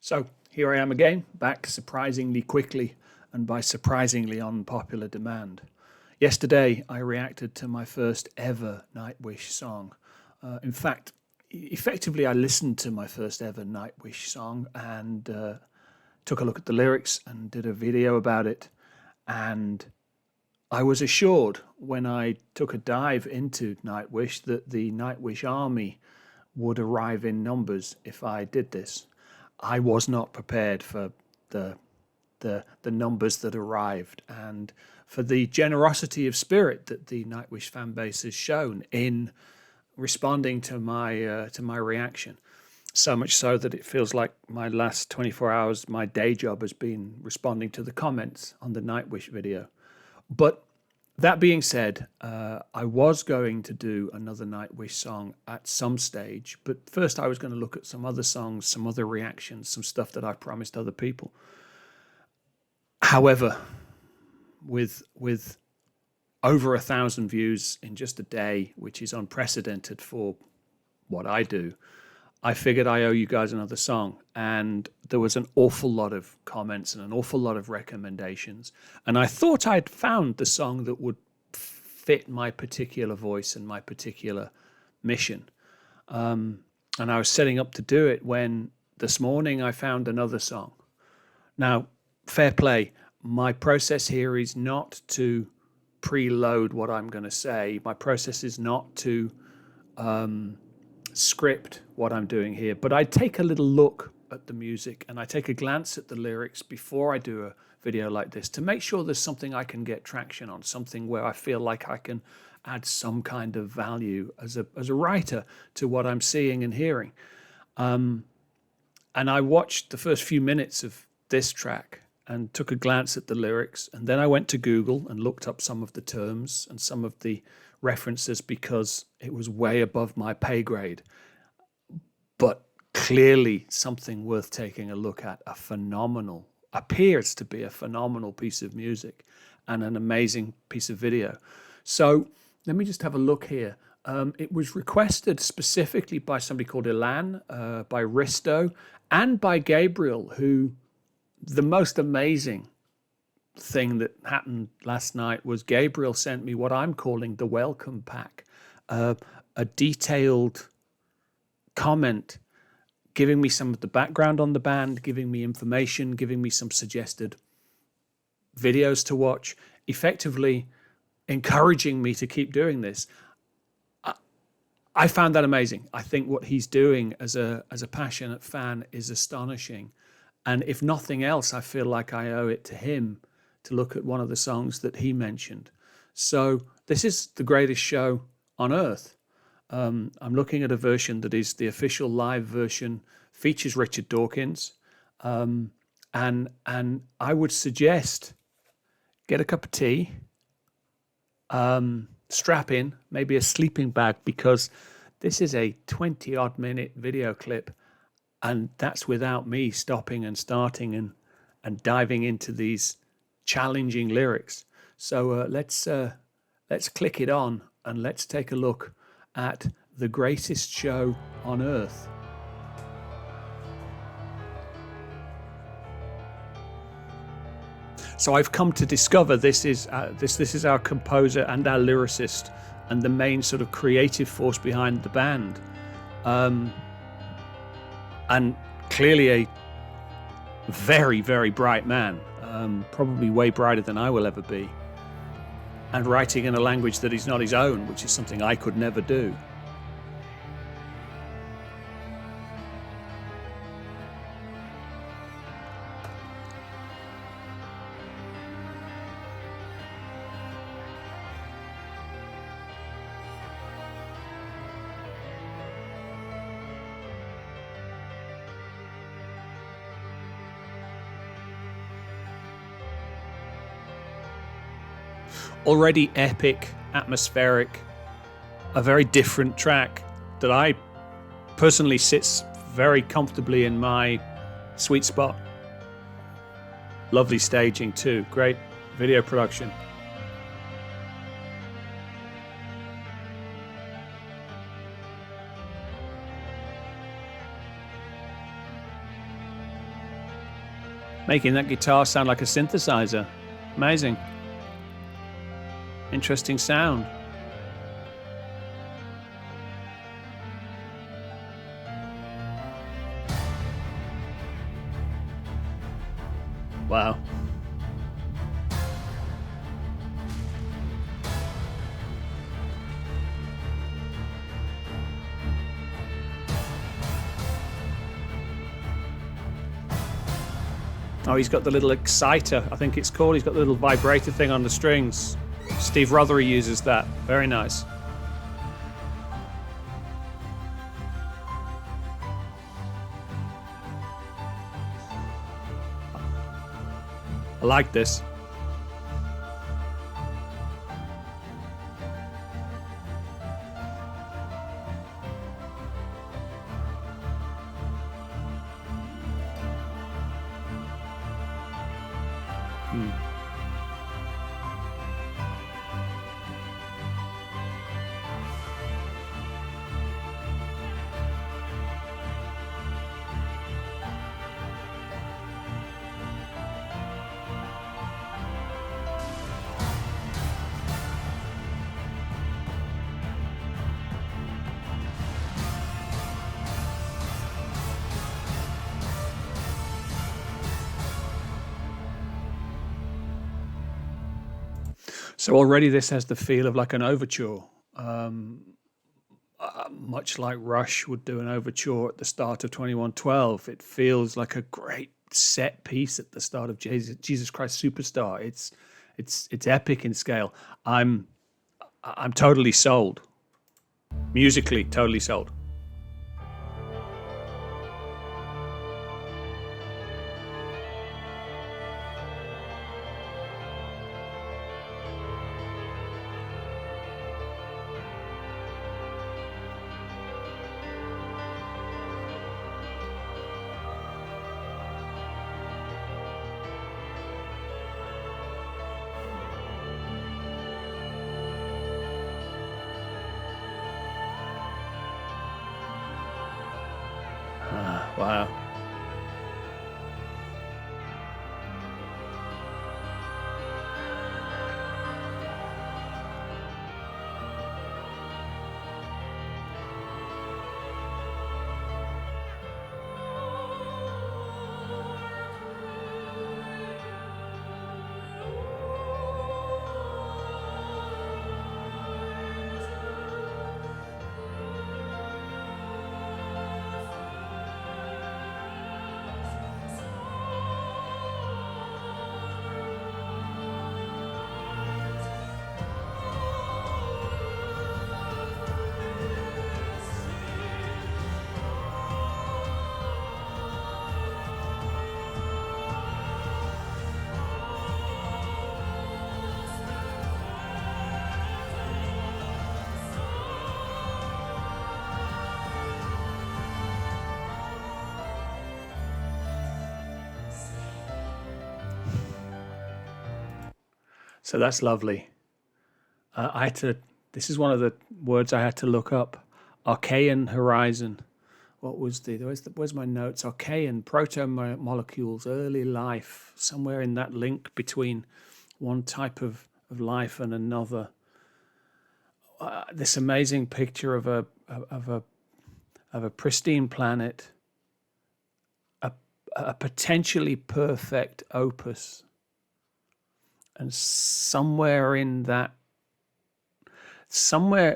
So here I am again, back surprisingly quickly and by surprisingly unpopular demand. Yesterday, I reacted to my first ever Nightwish song. In fact, effectively, I listened to my first ever Nightwish song and took a look at the lyrics and did a video about it. And I was assured when I took a dive into Nightwish that the Nightwish army would arrive in numbers if I did this. I was not prepared for the the numbers that arrived and for the generosity of spirit that the Nightwish fan base has shown in responding to my reaction. So much so that it feels like my last 24 hours, my day job has been responding to the comments on the Nightwish video. But that being said, I was going to do another Nightwish song at some stage, but first I was going to look at some other songs, some other reactions, some stuff that I promised other people. However, with over 1,000 views in just a day, which is unprecedented for what I do, I figured I owe you guys another song. And there was an awful lot of comments and an awful lot of recommendations. And I thought I'd found the song that would fit my particular voice and my particular mission. And I was setting up to do it when this morning I found another song. Now, fair play, my process here is not to preload what I'm going to say. My process is not to script what I'm doing here, but I take a little look at the music and I take a glance at the lyrics before I do a video like this to make sure there's something I can get traction on, something where I feel like I can add some kind of value as a writer to what I'm seeing and hearing. And I watched the first few minutes of this track and took a glance at the lyrics, and then I went to Google and looked up some of the terms and some of the references because it was way above my pay grade, but clearly something worth taking a look at. Appears to be a phenomenal piece of music and an amazing piece of video. So let me just have a look here. It was requested specifically by somebody called Ilan, by Risto, and by Gabriel, who the most amazing thing that happened last night was Gabriel sent me what I'm calling the welcome pack, a detailed comment giving me some of the background on the band, giving me information, giving me some suggested videos to watch, effectively encouraging me to keep doing this. I found that amazing. I think what he's doing as a passionate fan is astonishing. And if nothing else, I feel like I owe it to him to look at one of the songs that he mentioned. So this is the greatest show on earth. I'm looking at a version that is the official live version, features Richard Dawkins. And I would suggest get a cup of tea, strap in, maybe a sleeping bag, because this is a 20-odd minute video clip. And that's without me stopping and starting and diving into these challenging lyrics. So let's click it on and let's take a look at the greatest show on earth. So I've come to discover this is our composer and our lyricist and the main sort of creative force behind the band. And clearly a very, very bright man, probably way brighter than I will ever be, and writing in a language that is not his own, which is something I could never do. Already epic, atmospheric, a very different track that I personally sits very comfortably in my sweet spot. Lovely staging too, great video production. Making that guitar sound like a synthesizer. Amazing. Interesting sound. Wow. Oh, he's got the little exciter, I think it's called. He's got the little vibrator thing on the strings. Steve Rothery uses that. Very nice. I like this. So already this has the feel of like an overture, much like Rush would do an overture at the start of 2112. It feels like a great set piece at the start of Jesus Christ Superstar. It's epic in scale. I'm totally sold. Musically, totally sold. Wow. So that's lovely. I had to. This is one of the words I had to look up. Archean horizon. What was where's my notes? Archean proto molecules, early life, somewhere in that link between one type of life and another. This amazing picture of a pristine planet, a potentially perfect opus, and somewhere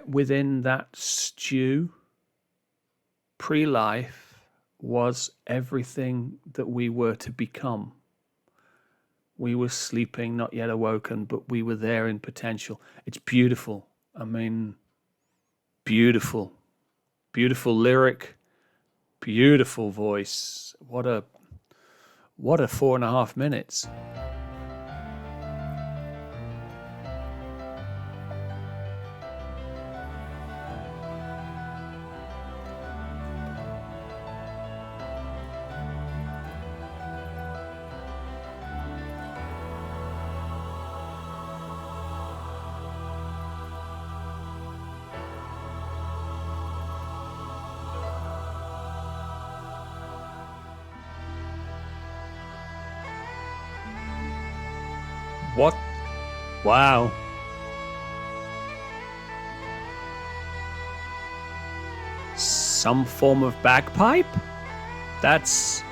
within that stew, pre-life was everything that we were to become. We were sleeping, not yet awoken, but we were there in potential. It's beautiful. I mean, beautiful, beautiful lyric, beautiful voice. What a 4.5 minutes. What? Wow. Some form of bagpipe? That's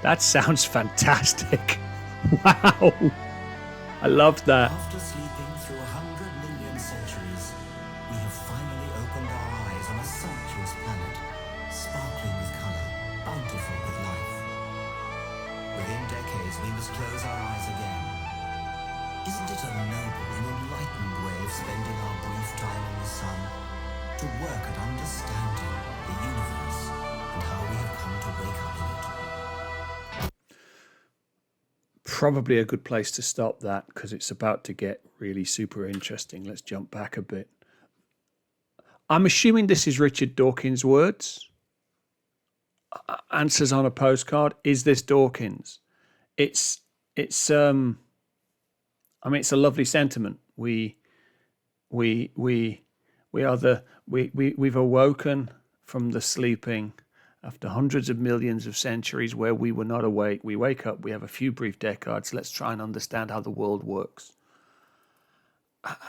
that sounds fantastic. Wow. I love that. After sleeping through 100 million centuries, we have finally opened our eyes on a sumptuous planet, sparkling with color, bountiful with life. Within decades, we must close our eyes again. Isn't it a noble and enlightened way of spending our brief time in the sun? To work at understanding the universe and how we have come to wake up in it. Probably a good place to stop that because it's about to get really super interesting. Let's jump back a bit. I'm assuming this is Richard Dawkins' words. Answers on a postcard. Is this Dawkins? It's I mean, it's a lovely sentiment. We've awoken from the sleeping after hundreds of millions of centuries where we were not awake. We wake up, we have a few brief decades. Let's try and understand how the world works.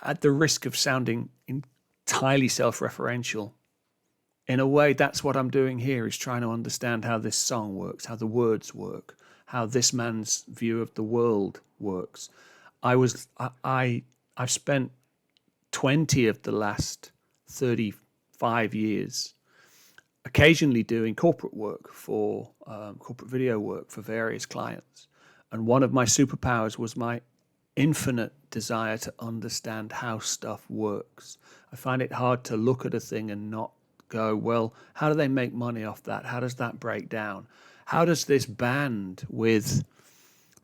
At the risk of sounding entirely self-referential, in a way, that's what I'm doing here, is trying to understand how this song works, how the words work, how this man's view of the world works. I've spent 20 of the last 35 years occasionally doing corporate work for corporate video work for various clients. And one of my superpowers was my infinite desire to understand how stuff works. I find it hard to look at a thing and not go, well, how do they make money off that? How does that break down? How does this band with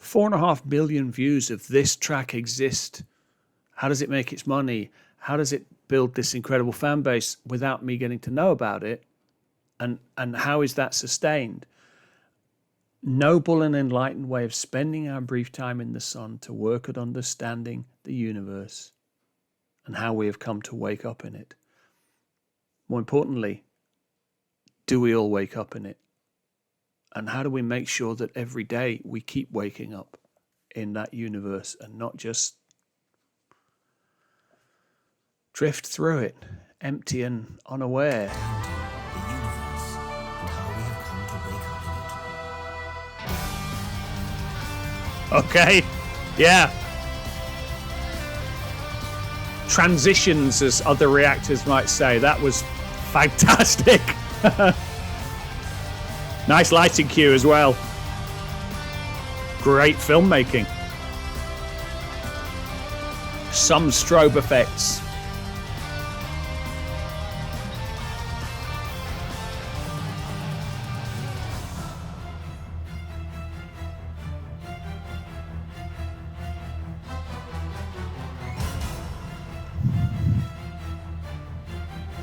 4.5 billion views of this track exist? How does it make its money? How does it build this incredible fan base without me getting to know about it? And how is that sustained? Noble and enlightened way of spending our brief time in the sun to work at understanding the universe and how we have come to wake up in it. More importantly, do we all wake up in it? And how do we make sure that every day we keep waking up in that universe and not just drift through it, empty and unaware? Okay, yeah. Transitions, as other reactors might say. That was fantastic. Nice lighting cue as well. Great filmmaking. Some strobe effects.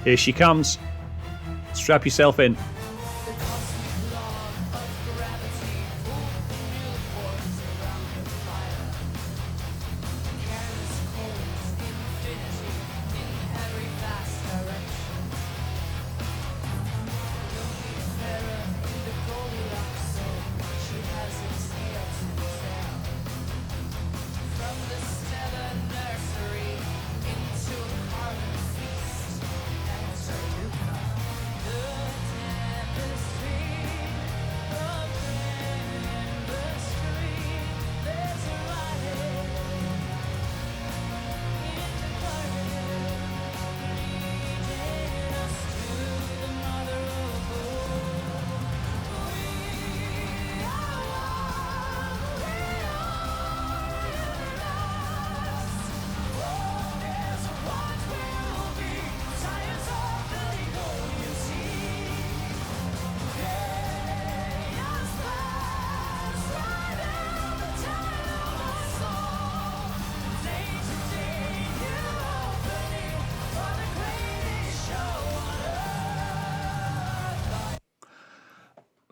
Here she comes. Strap yourself in.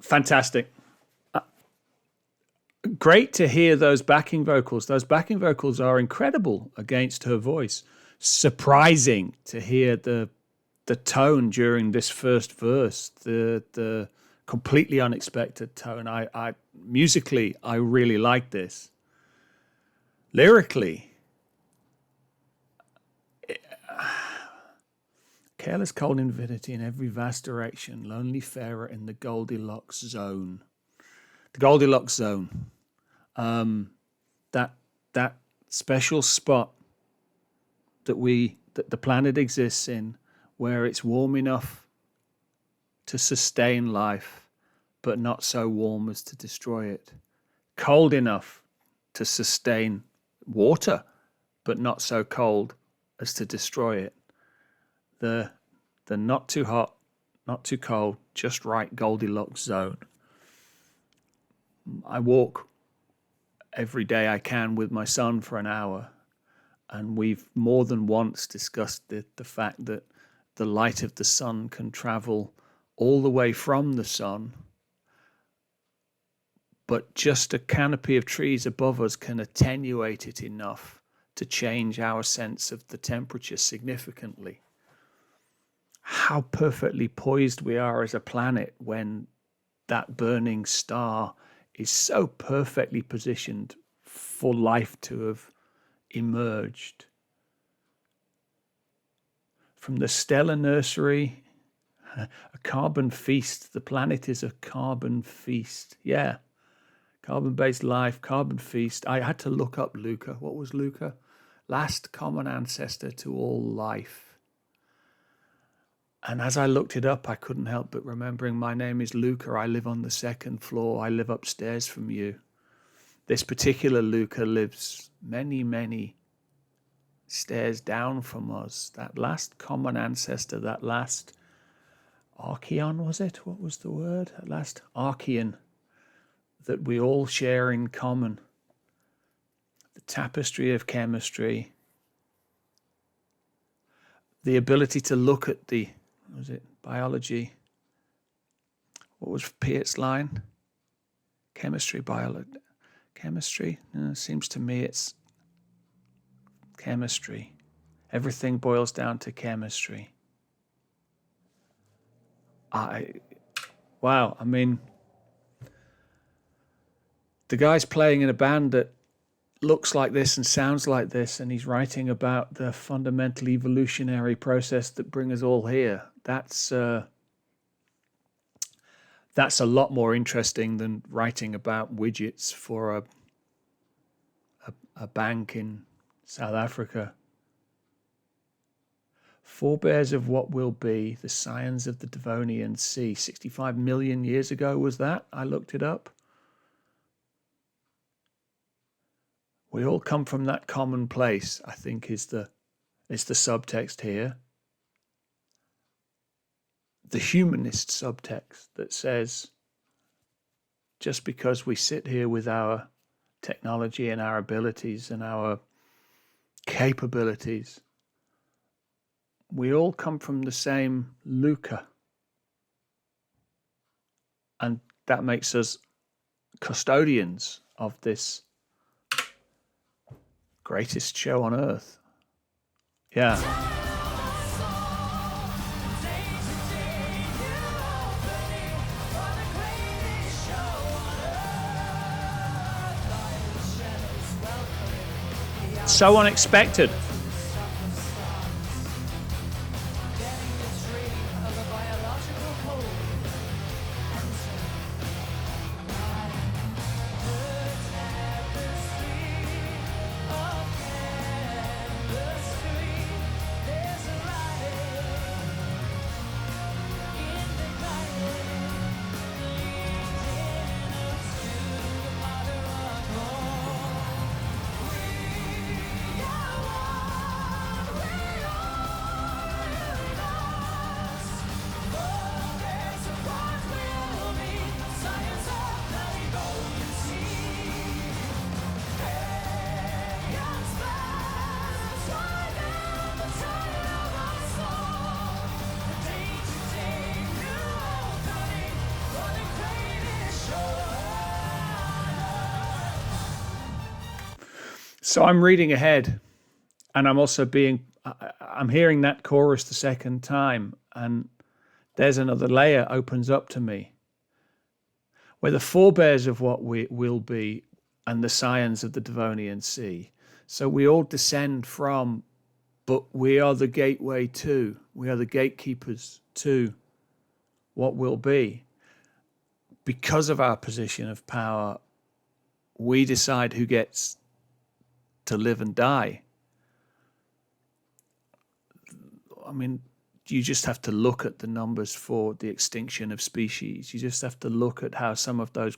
Fantastic. Great to hear those backing vocals. Those backing vocals are incredible against her voice. Surprising to hear the tone during this first verse, the completely unexpected tone. I musically, I really like this. Lyrically, careless cold infinity in every vast direction, lonely farer in the Goldilocks zone. The Goldilocks zone. That special spot that the planet exists in, where it's warm enough to sustain life, but not so warm as to destroy it. Cold enough to sustain water, but not so cold as to destroy it. The not too hot, not too cold, just right Goldilocks zone. I walk every day I can with my son for an hour, and we've more than once discussed the fact that the light of the sun can travel all the way from the sun, but just a canopy of trees above us can attenuate it enough to change our sense of the temperature significantly. How perfectly poised we are as a planet when that burning star is so perfectly positioned for life to have emerged. From the stellar nursery, a carbon feast. The planet is a carbon feast. Yeah. Carbon-based life, carbon feast. I had to look up Luca. What was Luca? Last common ancestor to all life. And as I looked it up, I couldn't help but remembering my name is Luca. I live on the second floor. I live upstairs from you. This particular Luca lives many, many stairs down from us. That last common ancestor, that last archeon, was it? What was the word? That last archeon that we all share in common. The tapestry of chemistry. The ability to look at the, what was it, biology? What was Peart's line? Chemistry, biology. Chemistry? Seems to me it's chemistry. Everything boils down to chemistry. Wow, I mean, the guy's playing in a band that looks like this and sounds like this, and he's writing about the fundamental evolutionary process that brings us all here. That's a lot more interesting than writing about widgets for a bank in South Africa. Forebears of what will be, the scions of the Devonian Sea. 65 million years ago was that? I looked it up. We all come from that common place, I think is the subtext here. The humanist subtext that says, just because we sit here with our technology and our abilities and our capabilities, we all come from the same Luca. And that makes us custodians of this greatest show on earth. Yeah. So unexpected. So I'm reading ahead, and I'm also I'm hearing that chorus the second time, and there's another layer opens up to me, where the forebears of what we will be and the scions of the Devonian Sea. So we all descend from, but we are the gateway to, we are the gatekeepers to what will be. Because of our position of power, we decide who gets to live and die. I mean, you just have to look at the numbers for the extinction of species. You just have to look at how some of those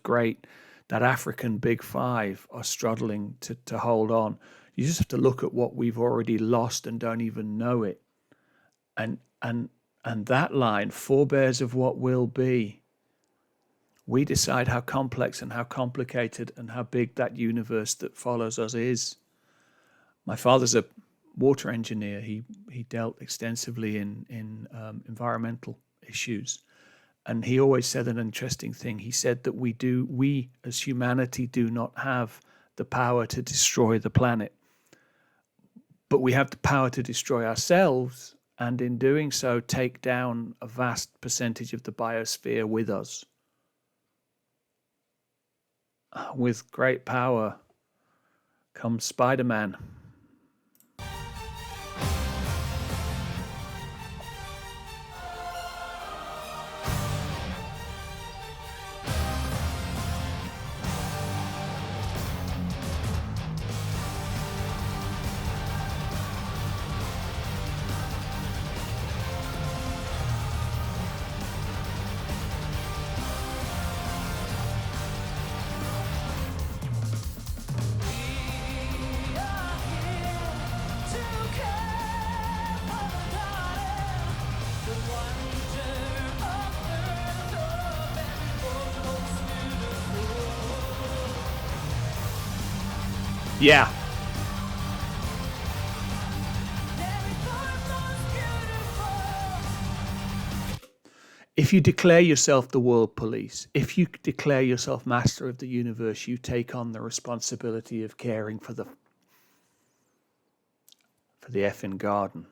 that African big five are struggling to hold on. You just have to look at what we've already lost and don't even know it. And that line, forebears of what will be, we decide how complex and how complicated and how big that universe that follows us is. My father's a water engineer. He dealt extensively in environmental issues, and he always said an interesting thing. He said that we as humanity do not have the power to destroy the planet, but we have the power to destroy ourselves, and in doing so take down a vast percentage of the biosphere with us. With great power comes Spider-Man. Yeah. If you declare yourself the world police, if you declare yourself master of the universe, you take on the responsibility of caring for the effing garden.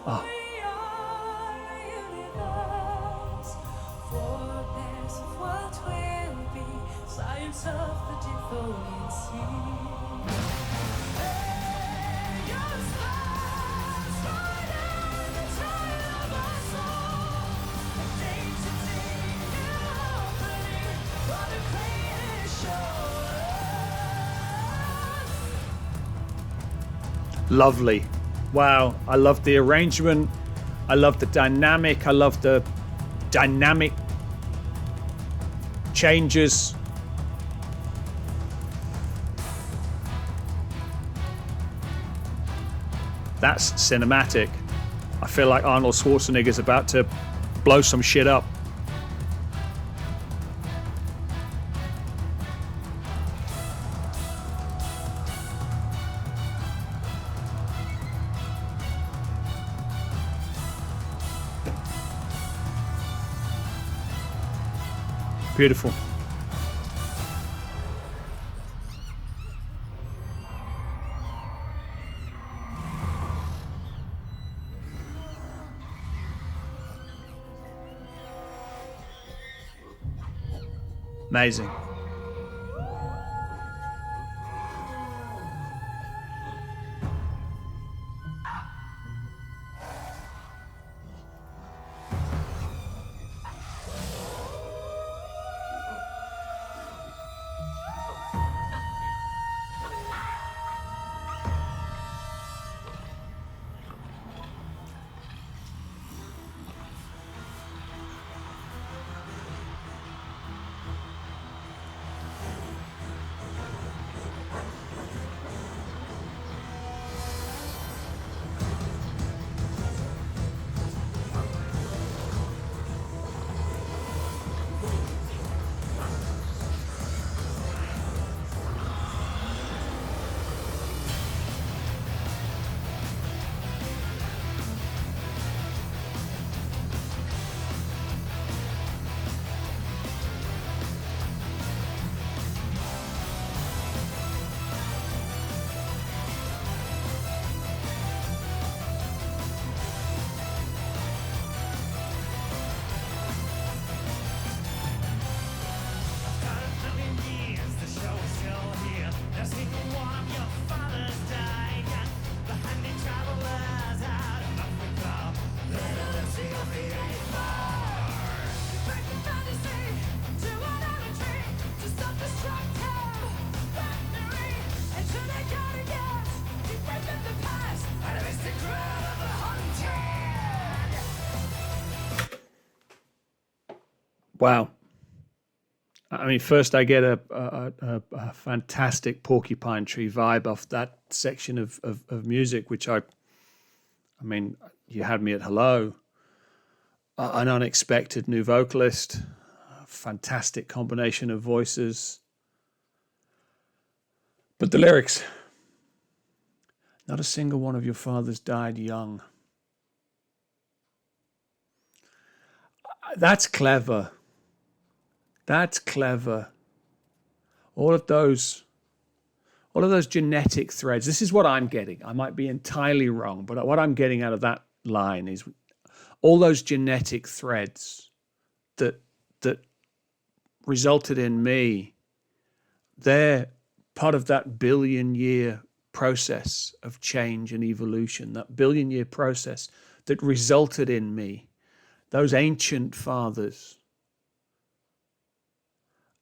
Oh. Lovely. Wow. I love the arrangement. I love the dynamic. I love the dynamic changes. That's cinematic. I feel like Arnold Schwarzenegger's about to blow some shit up. Beautiful. Amazing. Wow. I mean, first I get a fantastic Porcupine Tree vibe off that section of music, which I mean, you had me at hello. An unexpected new vocalist, a fantastic combination of voices. But the lyrics, not a single one of your fathers died young. That's clever. That's clever. All of those genetic threads. This is what I'm getting. I might be entirely wrong, but what I'm getting out of that line is all those genetic threads that resulted in me. They're part of that billion-year process of change and evolution. That billion-year process that resulted in me. Those ancient fathers.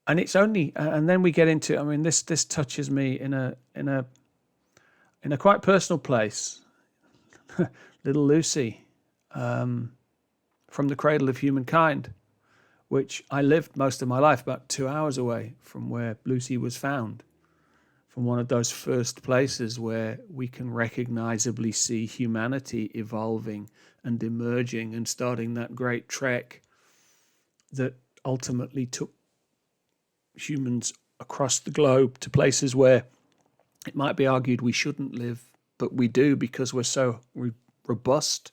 And it's only, and then we get into, I mean, this touches me in a quite personal place. Little Lucy, from the cradle of humankind, which I lived most of my life about 2 hours away from where Lucy was found, from one of those first places where we can recognizably see humanity evolving and emerging and starting that great trek that ultimately took humans across the globe to places where it might be argued we shouldn't live, but we do because we're so robust.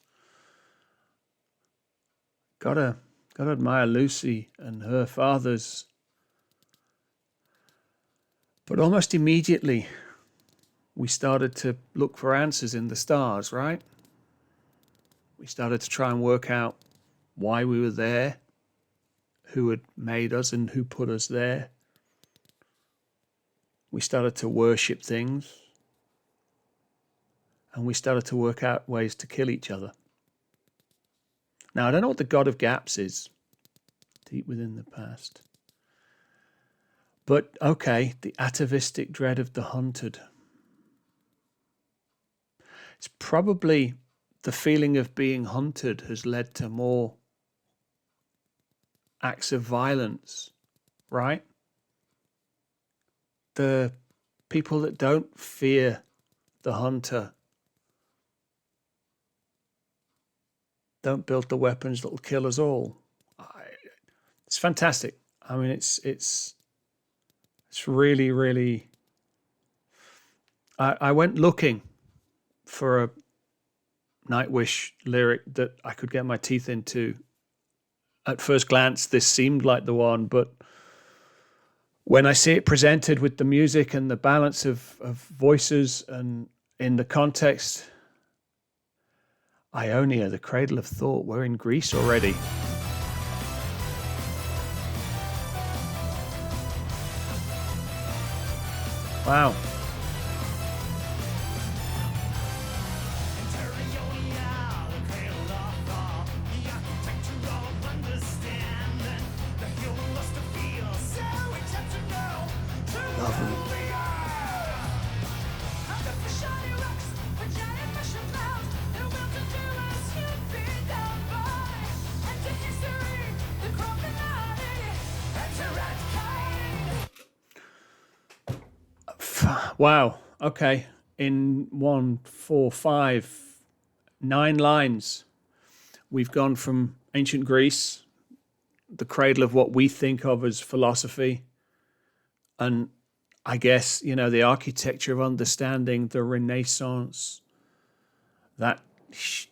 Gotta admire Lucy and her fathers. But almost immediately, we started to look for answers in the stars, right? We started to try and work out why we were there, who had made us and who put us there. We started to worship things, and we started to work out ways to kill each other. Now, I don't know what the God of Gaps is, deep within the past. But, okay, the atavistic dread of the hunted. It's probably the feeling of being hunted has led to more acts of violence, right? The people that don't fear the hunter don't build the weapons that will kill us all. It's fantastic. I mean, it's really, really. I went looking for a Nightwish lyric that I could get my teeth into. At first glance, this seemed like the one, but when I see it presented with the music and the balance of voices and in the context, Ionia, the cradle of thought. We're in Greece already. Wow. Lovely. Wow. Okay. In 1, 4, 5, 9 lines, we've gone from ancient Greece, the cradle of what we think of as philosophy, and I guess, you know, the architecture of understanding, the Renaissance, that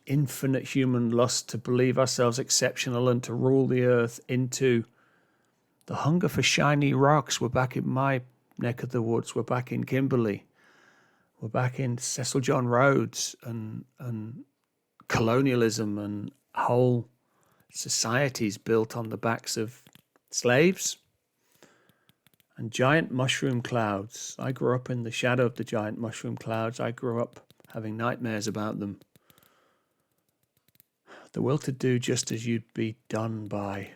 infinite human lust to believe ourselves exceptional and to rule the earth, into the hunger for shiny rocks. We're back in my neck of the woods. We're back in Kimberley. We're back in Cecil John Rhodes and colonialism and whole societies built on the backs of slaves and giant mushroom clouds. I grew up in the shadow of the giant mushroom clouds. I grew up having nightmares about them. The will to do just as you'd be done by.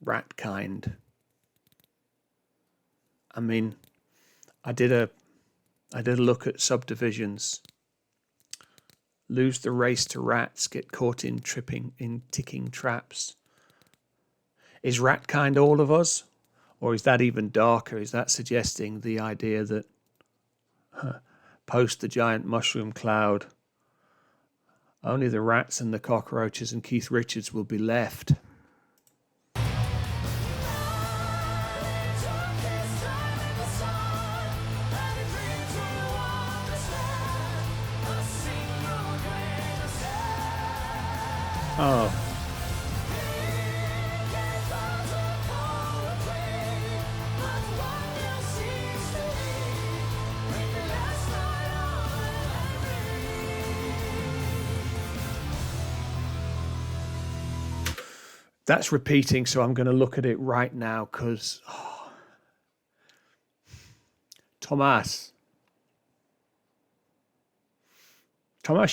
Rat kind. I mean, I did a look at subdivisions. Lose the race to rats, get caught in ticking traps. Is Ratkind all of us? Or is that even darker? Is that suggesting the idea that post the giant mushroom cloud, only the rats and the cockroaches and Keith Richards will be left? Oh. That's repeating, so I'm going to look at it right now because Thomas,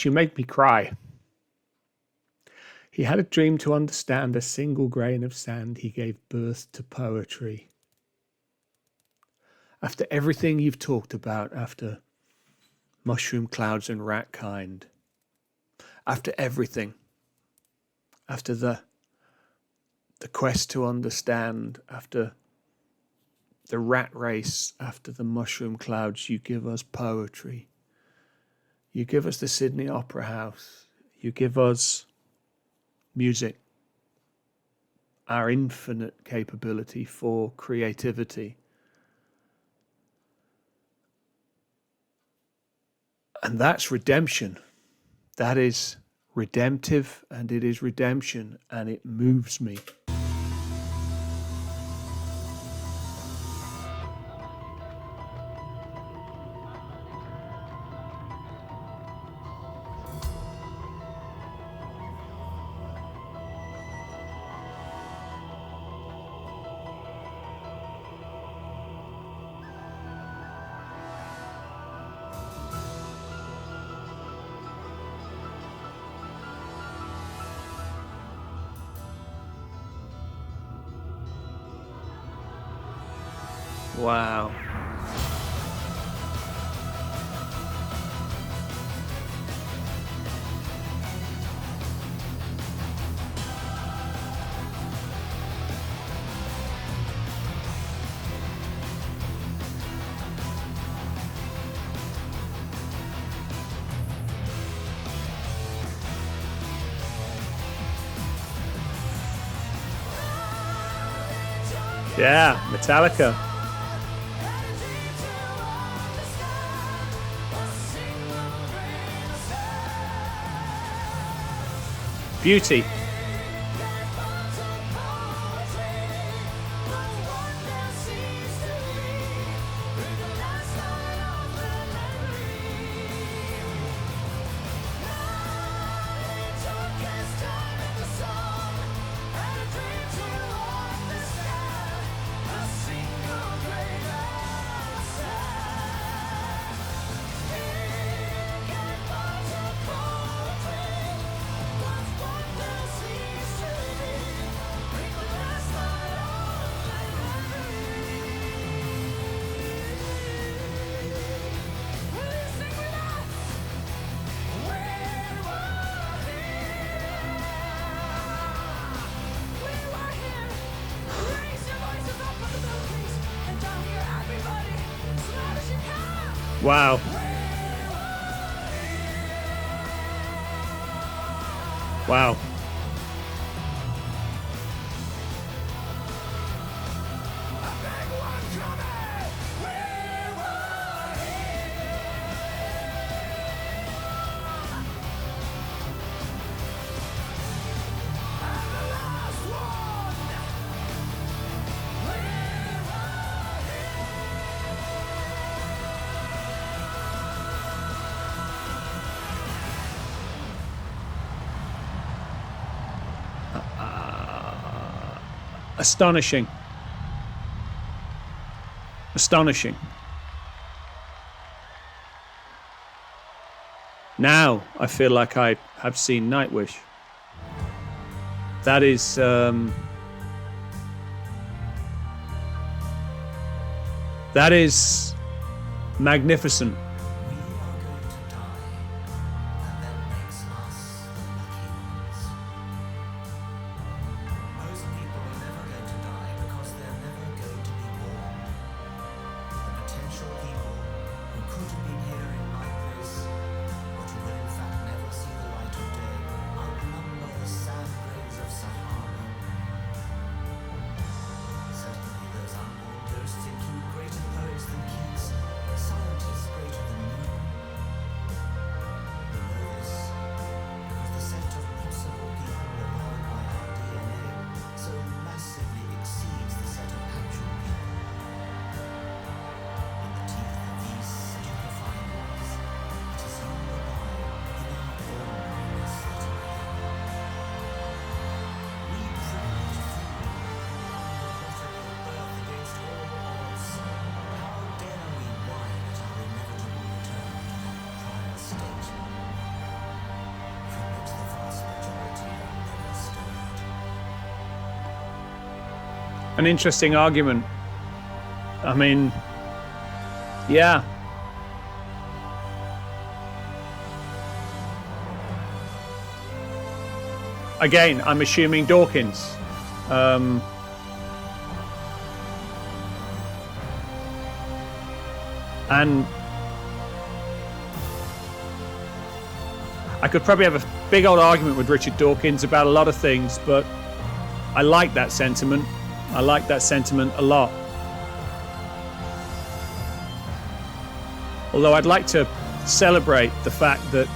you make me cry. He had a dream to understand a single grain of sand. He gave birth to poetry. After everything you've talked about, after mushroom clouds and Ratkind, after everything, after the quest to understand, after the rat race, after the mushroom clouds, you give us poetry. You give us the Sydney Opera House. You give us music, our infinite capability for creativity. And that's redemption. That is redemptive, and it is redemption, and it moves me. Wow. Yeah, Metallica. Beauty. Wow. Wow. Astonishing. Astonishing. Now I feel like I have seen Nightwish. That is magnificent. We are going to die, and that makes us the lucky ones. Most people are never going An interesting argument. I mean, yeah. Again, I'm assuming Dawkins. And I could probably have a big old argument with Richard Dawkins about a lot of things, but I like that sentiment. I like that sentiment a lot. Although I'd like to celebrate the fact that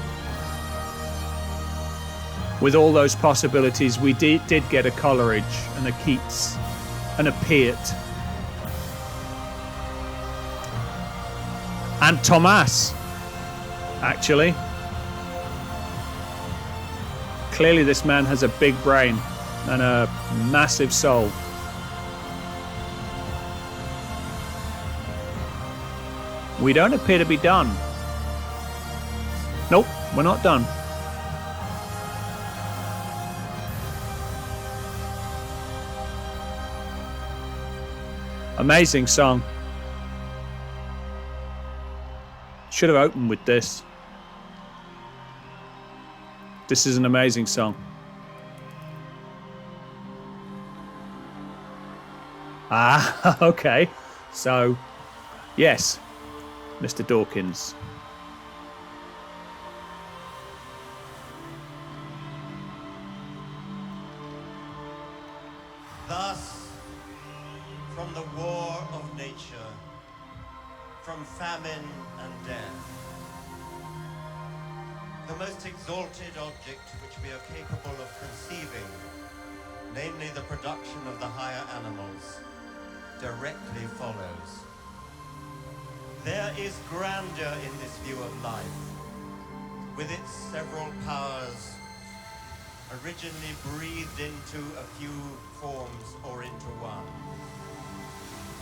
with all those possibilities, we did get a Coleridge and a Keats and a Peart. And Thomas, actually. Clearly this man has a big brain and a massive soul. We don't appear to be done. Nope, we're not done. Amazing song. Should have opened with this. This is an amazing song. Ah, okay. So, yes, Mr. Dawkins. Thus, from the war of nature, from famine and death, the most exalted object which we are capable of conceiving, namely the production of the higher animals, directly follows. There is grandeur in this view of life, with its several powers originally breathed into a few forms or into one.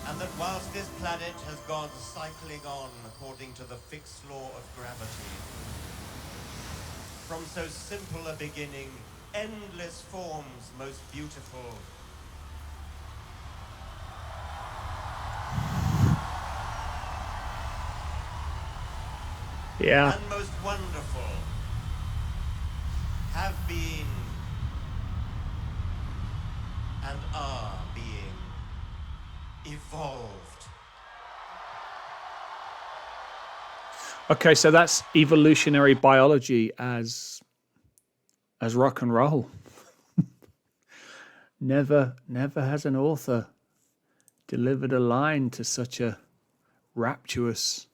And that whilst this planet has gone cycling on according to the fixed law of gravity, from so simple a beginning, endless forms most beautiful, Yeah. and most wonderful have been and are being evolved. Okay, so that's evolutionary biology as rock and roll. Never has an author delivered a line to such a rapturous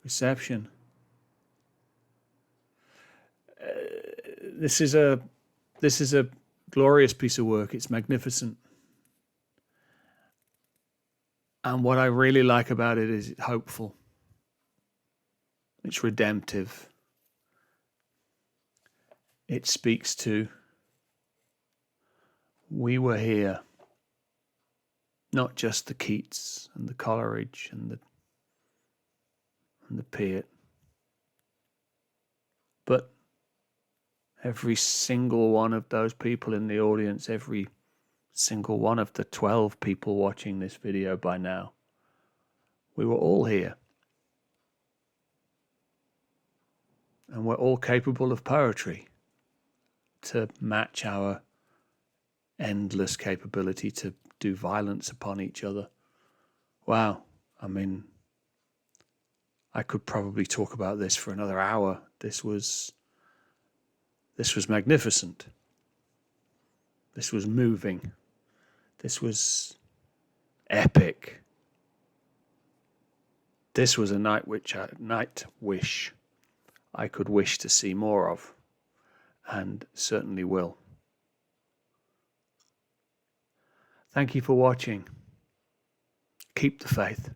reception. This is a glorious piece of work. It's magnificent. And what I really like about it is it's hopeful. It's redemptive. It speaks to we were here, not just the Keats and the Coleridge and the Peart, but every single one of those people in the audience, every single one of the 12 people watching this video by now. We were all here. And we're all capable of poetry to match our endless capability to do violence upon each other. Wow. I mean, I could probably talk about this for another hour. This was magnificent. This was moving. This was epic. This was a night wish I could wish to see more of, and certainly will. Thank you for watching. Keep the faith.